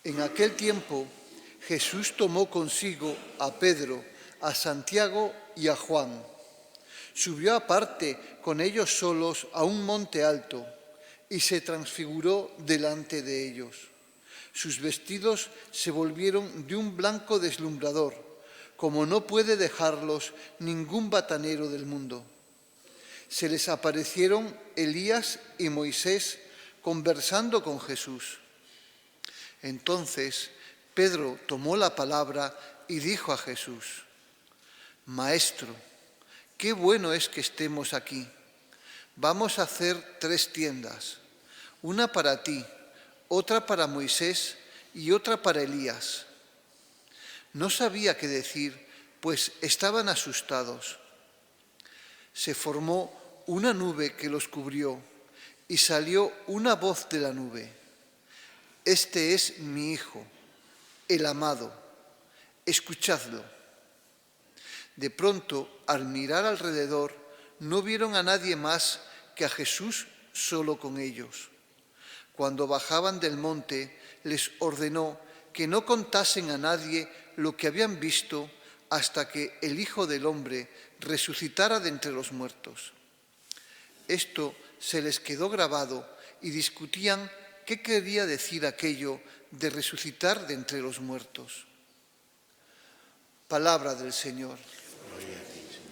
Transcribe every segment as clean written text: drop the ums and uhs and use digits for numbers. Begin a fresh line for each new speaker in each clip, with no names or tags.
En aquel tiempo Jesús tomó consigo a Pedro, a Santiago y a Juan. Subió aparte con ellos solos a un monte alto y se transfiguró delante de ellos. Sus vestidos se volvieron de un blanco deslumbrador, como no puede dejarlos ningún batanero del mundo. Se les aparecieron Elías y Moisés conversando con Jesús. Entonces Pedro tomó la palabra y dijo a Jesús: Maestro, qué bueno es que estemos aquí. Vamos a hacer 3 tiendas, una para ti, otra para Moisés y otra para Elías. No sabía qué decir, pues estaban asustados. Se formó una nube que los cubrió y salió una voz de la nube: Este es mi Hijo, el amado, escuchadlo. De pronto, al mirar alrededor, no vieron a nadie más que a Jesús solo con ellos. Cuando bajaban del monte, les ordenó que no contasen a nadie lo que habían visto hasta que el Hijo del Hombre resucitara de entre los muertos. Esto se les quedó grabado y discutían qué quería decir aquello de resucitar de entre los muertos. Palabra del Señor.
Gloria a ti, Señor.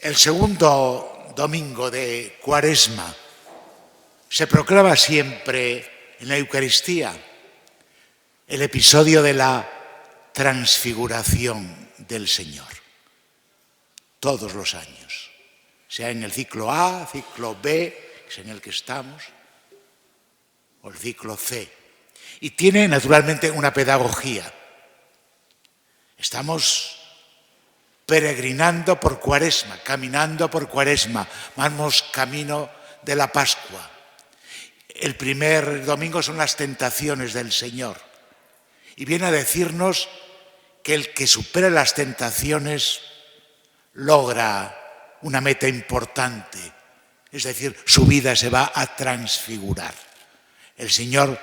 El segundo domingo de Cuaresma se proclama siempre en la Eucaristía el episodio de la transfiguración del Señor. Todos los años, sea en el ciclo A, ciclo B, que es en el que estamos, o el ciclo C. Y tiene naturalmente una pedagogía. Estamos peregrinando por Cuaresma, caminando por Cuaresma, vamos camino de la Pascua. El primer domingo son las tentaciones del Señor y viene a decirnos que el que supera las tentaciones logra una meta importante, es decir, su vida se va a transfigurar. El Señor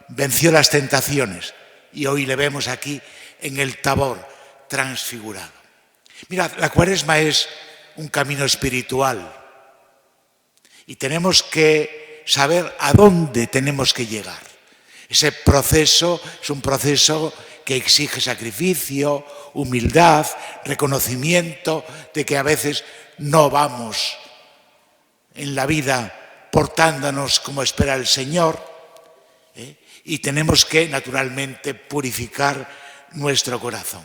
venció las tentaciones y hoy le vemos aquí en el Tabor transfigurado. Mirad, la Cuaresma es un camino espiritual y tenemos que saber a dónde tenemos que llegar. Ese proceso es un proceso que exige sacrificio, humildad, reconocimiento de que a veces no vamos en la vida portándonos como espera el Señor, y tenemos que naturalmente purificar nuestro corazón.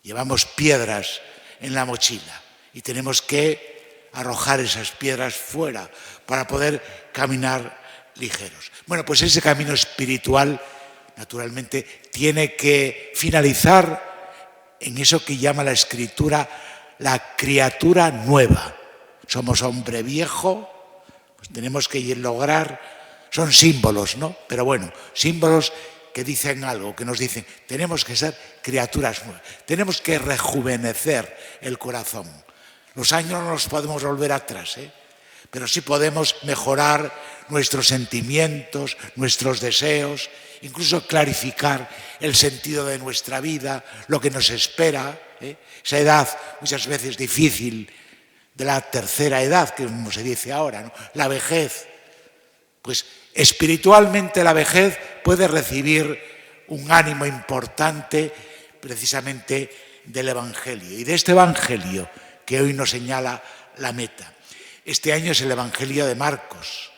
Llevamos piedras en la mochila y tenemos que arrojar esas piedras fuera para poder caminar ligeros. Bueno, pues ese camino espiritual naturalmente tiene que finalizar en eso que llama la Escritura la criatura nueva. Somos hombre viejo, pues tenemos que lograr, son símbolos, ¿no? Pero bueno, símbolos que dicen algo, que nos dicen, tenemos que ser criaturas nuevas, tenemos que rejuvenecer el corazón. Los años no los podemos volver atrás, pero sí podemos mejorar nuestros sentimientos, nuestros deseos, incluso clarificar el sentido de nuestra vida, lo que nos espera, esa edad muchas veces difícil de la tercera edad, que como se dice ahora, ¿no? La vejez. Pues espiritualmente la vejez puede recibir un ánimo importante precisamente del Evangelio y de este Evangelio que hoy nos señala la meta. Este año es el Evangelio de Marcos.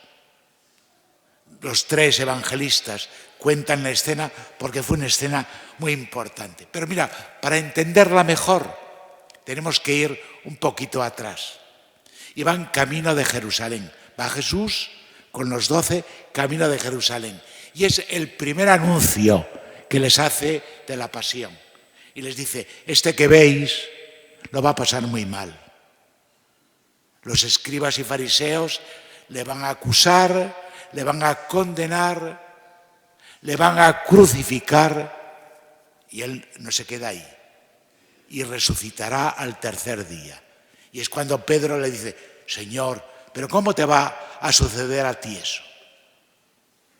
Los 3 evangelistas cuentan la escena porque fue una escena muy importante. Pero mira, para entenderla mejor tenemos que ir un poquito atrás. Y van camino de Jerusalén. Va Jesús con los 12 camino de Jerusalén. Y es el primer anuncio que les hace de la pasión. Y les dice, este que veis lo va a pasar muy mal. Los escribas y fariseos le van a acusar, le van a condenar, le van a crucificar y él no se queda ahí. y resucitará al tercer día. Y es cuando Pedro le dice, Señor, ¿pero cómo te va a suceder a ti eso?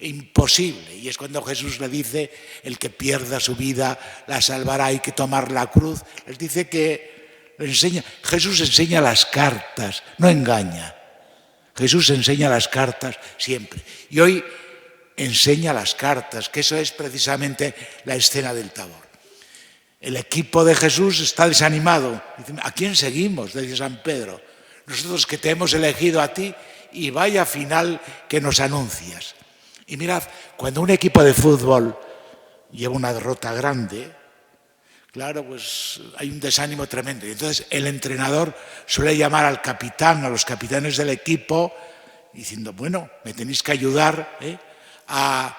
Imposible. Y es cuando Jesús le dice, el que pierda su vida la salvará, hay que tomar la cruz. Les dice que Jesús enseña las cartas, no engaña. Jesús enseña las cartas siempre. Y hoy enseña las cartas, que eso es precisamente la escena del Tabor. El equipo de Jesús está desanimado. Dice, ¿a quién seguimos? Dice San Pedro. Nosotros que te hemos elegido a ti y vaya final que nos anuncias. Y mirad, cuando un equipo de fútbol lleva una derrota grande, claro, pues hay un desánimo tremendo. Y entonces el entrenador suele llamar al capitán, a los capitanes del equipo, diciendo, bueno, me tenéis que ayudar a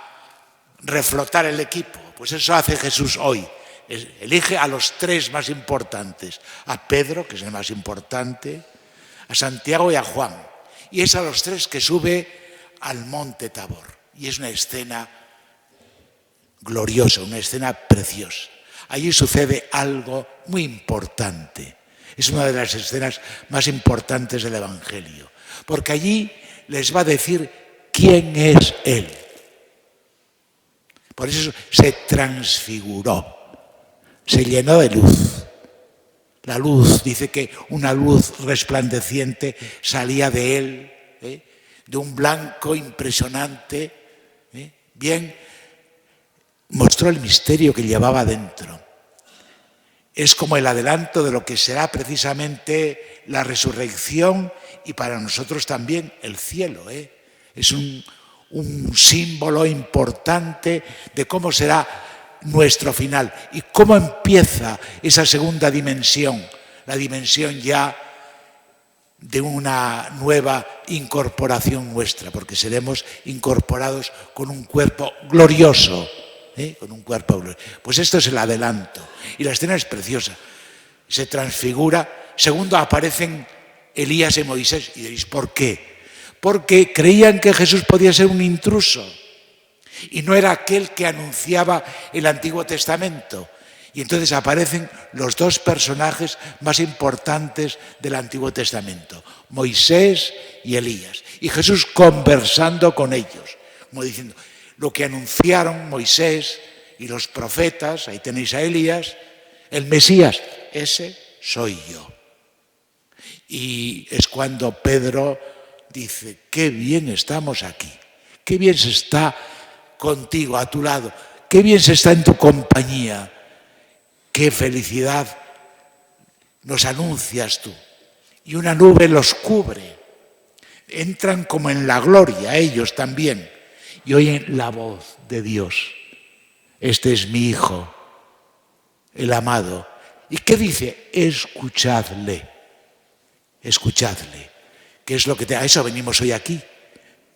reflotar el equipo. Pues eso hace Jesús hoy. Elige a los tres más importantes, a Pedro, que es el más importante, a Santiago y a Juan. Y es a los tres que sube al monte Tabor. Y es una escena gloriosa, una escena preciosa. Allí sucede algo muy importante. Es una de las escenas más importantes del Evangelio. Porque allí les va a decir quién es Él. Por eso se transfiguró, se llenó de luz. La luz, dice que una luz resplandeciente salía de Él, de un blanco impresionante. Bien, mostró el misterio que llevaba dentro. Es como el adelanto de lo que será precisamente la resurrección y para nosotros también el cielo. Es un símbolo importante de cómo será nuestro final y cómo empieza esa segunda dimensión, la dimensión ya de una nueva incorporación nuestra, porque seremos incorporados con un cuerpo glorioso. Con un cuerpo glorioso. Pues esto es el adelanto. Y la escena es preciosa. Se transfigura. Segundo, aparecen Elías y Moisés. Y diréis, ¿por qué? Porque creían que Jesús podía ser un intruso. Y no era aquel que anunciaba el Antiguo Testamento. Y entonces aparecen los dos personajes más importantes del Antiguo Testamento, Moisés y Elías. Y Jesús conversando con ellos, como diciendo, lo que anunciaron Moisés y los profetas, ahí tenéis a Elías, el Mesías, ese soy yo. Y es cuando Pedro dice, qué bien estamos aquí, qué bien se está contigo, a tu lado, qué bien se está en tu compañía. ¡Qué felicidad nos anuncias tú! Y una nube los cubre. Entran como en la gloria ellos también. Y oyen la voz de Dios. Este es mi Hijo, el amado. ¿Y qué dice? Escuchadle. Escuchadle. ¿Qué es lo que a eso venimos hoy aquí?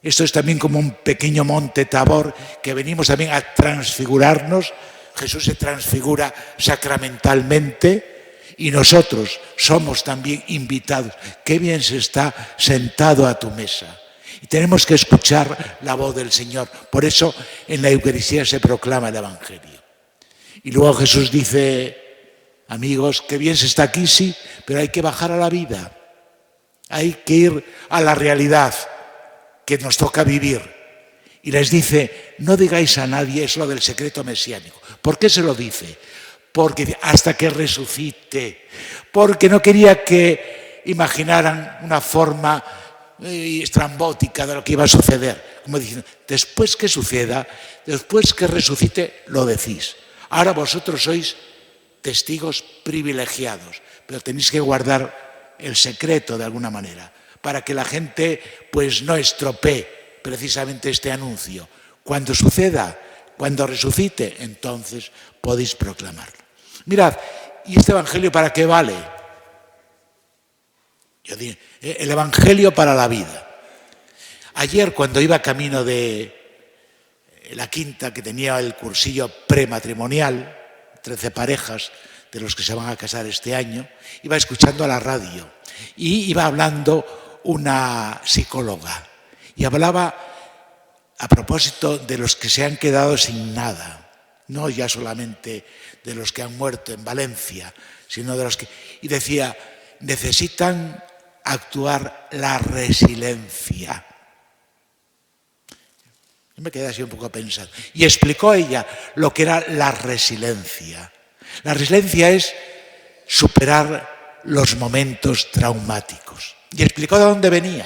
Esto es también como un pequeño monte Tabor que venimos también a transfigurarnos. Jesús se transfigura sacramentalmente y nosotros somos también invitados. Qué bien se está sentado a tu mesa. Y tenemos que escuchar la voz del Señor. Por eso en la Eucaristía se proclama el Evangelio. Y luego Jesús dice, amigos, qué bien se está aquí, sí, pero hay que bajar a la vida. Hay que ir a la realidad que nos toca vivir. Y les dice, no digáis a nadie eso del secreto mesiánico. ¿Por qué se lo dice? Porque hasta que resucite. Porque no quería que imaginaran una forma estrambótica de lo que iba a suceder. Como diciendo, después que suceda, después que resucite, lo decís. Ahora vosotros sois testigos privilegiados, pero tenéis que guardar el secreto de alguna manera, para que la gente pues no estropee precisamente este anuncio. Cuando suceda, cuando resucite, entonces podéis proclamarlo. Mirad, ¿y este Evangelio para qué vale? Yo digo, el Evangelio para la vida. Ayer, cuando iba camino de la quinta, que tenía el cursillo prematrimonial, 13 parejas de los que se van a casar este año, iba escuchando a la radio y iba hablando una psicóloga. Y hablaba a propósito de los que se han quedado sin nada, no ya solamente de los que han muerto en Valencia, sino de los que... Y decía, necesitan actuar la resiliencia. Yo me quedé así un poco pensando. Y explicó ella lo que era la resiliencia. La resiliencia es superar los momentos traumáticos. Y explicó de dónde venía.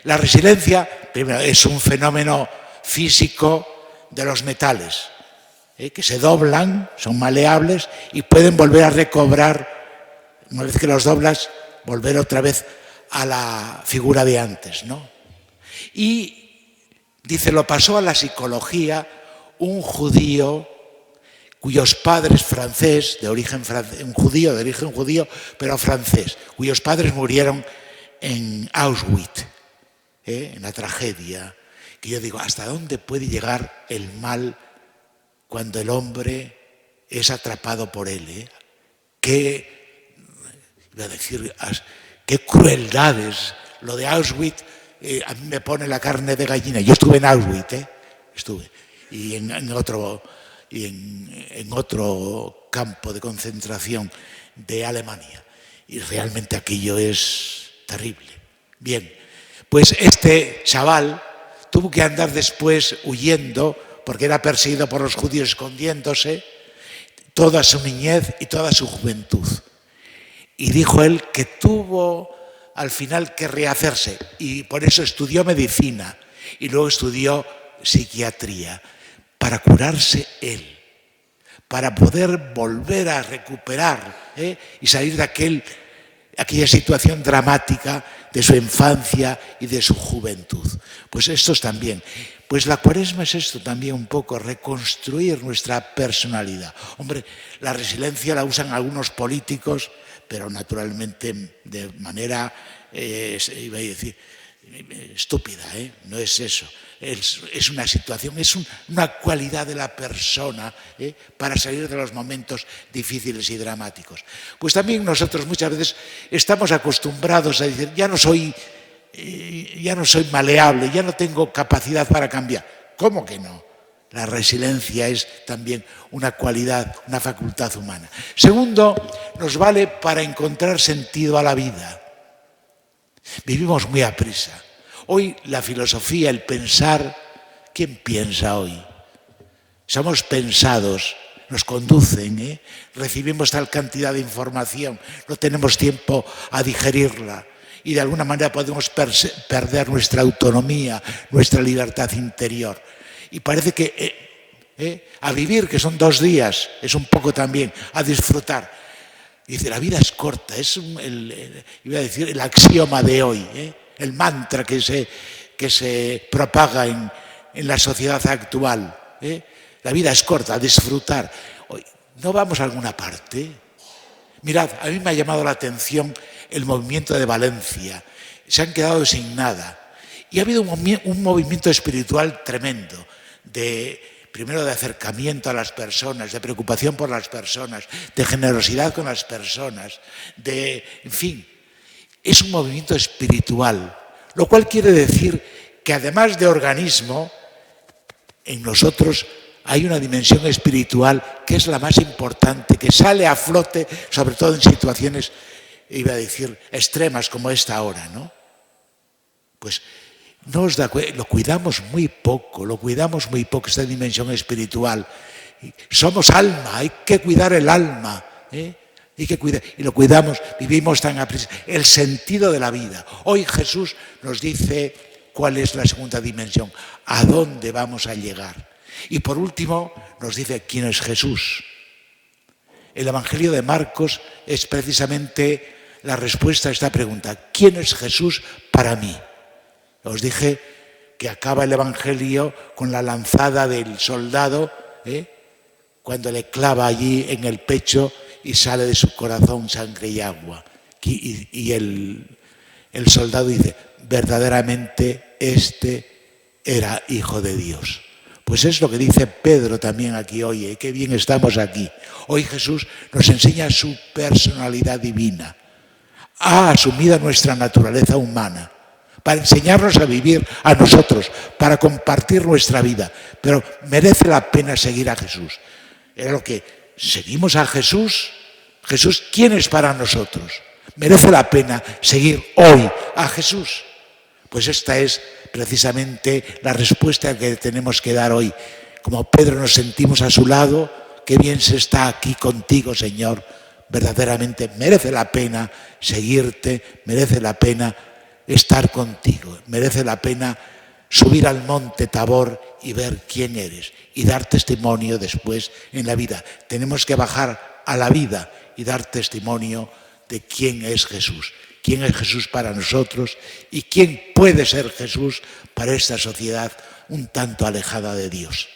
La resiliencia, primero, es un fenómeno físico de los metales, que se doblan, son maleables y pueden volver a recobrar, una vez que los doblas, volver otra vez a la figura de antes, ¿no? Y dice, lo pasó a la psicología un judío cuyos padres francés, de origen francés, un origen judío, pero francés, cuyos padres murieron en Auschwitz, en la tragedia, que yo digo, ¿hasta dónde puede llegar el mal cuando el hombre es atrapado por él? Qué crueldades. Lo de Auschwitz, a mí me pone la carne de gallina. Yo estuve en Auschwitz, y en otro campo de concentración de Alemania. Y realmente aquello es terrible. Bien, pues este chaval tuvo que andar después huyendo, porque era perseguido por los judíos, escondiéndose, toda su niñez y toda su juventud. Y dijo él que tuvo al final que rehacerse, y por eso estudió medicina y luego estudió psiquiatría, para curarse él, para poder volver a recuperar y salir de aquella situación dramática de su infancia y de su juventud. Pues esto es también. Pues la Cuaresma es esto también un poco, reconstruir nuestra personalidad. Hombre, la resiliencia la usan algunos políticos, pero naturalmente de manera, iba a decir, estúpida, no es eso. Es una situación, es una cualidad de la persona para salir de los momentos difíciles y dramáticos. Pues también nosotros muchas veces estamos acostumbrados a decir, ya no soy maleable, ya no tengo capacidad para cambiar. ¿Cómo que no? La resiliencia es también una cualidad, una facultad humana. Segundo, nos vale para encontrar sentido a la vida. Vivimos muy aprisa. Hoy la filosofía, el pensar, ¿quién piensa hoy? Somos pensados, nos conducen, recibimos tal cantidad de información, no tenemos tiempo a digerirla y de alguna manera podemos perder nuestra autonomía, nuestra libertad interior. Y parece que a vivir, que son 2 días, es un poco también a disfrutar. Dice, la vida es corta, es el axioma de hoy, el mantra que se propaga en la sociedad actual. La vida es corta, a disfrutar. ¿No vamos a alguna parte? Mirad, a mí me ha llamado la atención el movimiento de Valencia. Se han quedado sin nada. Y ha habido un movimiento espiritual tremendo, primero de acercamiento a las personas, de preocupación por las personas, de generosidad con las personas, en fin, es un movimiento espiritual, lo cual quiere decir que además de organismo, en nosotros hay una dimensión espiritual que es la más importante, que sale a flote, sobre todo en situaciones, iba a decir, extremas como esta ahora, ¿no? Pues lo cuidamos muy poco, esta dimensión espiritual. Somos alma, hay que cuidar el alma, y lo cuidamos, vivimos tan aprisa. El sentido de la vida. Hoy Jesús nos dice cuál es la segunda dimensión, a dónde vamos a llegar. Y por último nos dice quién es Jesús. El Evangelio de Marcos es precisamente la respuesta a esta pregunta: ¿quién es Jesús para mí? Os dije que acaba el Evangelio con la lanzada del soldado, cuando le clava allí en el pecho y sale de su corazón sangre y agua. Y el soldado dice, verdaderamente este era Hijo de Dios. Pues es lo que dice Pedro también aquí hoy, qué bien estamos aquí. Hoy Jesús nos enseña su personalidad divina. Ha asumido nuestra naturaleza humana, para enseñarnos a vivir a nosotros, para compartir nuestra vida. Pero merece la pena seguir a Jesús. Era lo que seguimos a Jesús Jesús, ¿quién es para nosotros? ¿Merece la pena seguir hoy a Jesús? Pues esta es precisamente la respuesta que tenemos que dar hoy. Como Pedro nos sentimos a su lado, qué bien se está aquí contigo, Señor. Verdaderamente merece la pena seguirte, merece la pena estar contigo, merece la pena subir al monte Tabor y ver quién eres y dar testimonio después en la vida. Tenemos que bajar a la vida y dar testimonio de quién es Jesús para nosotros y quién puede ser Jesús para esta sociedad un tanto alejada de Dios.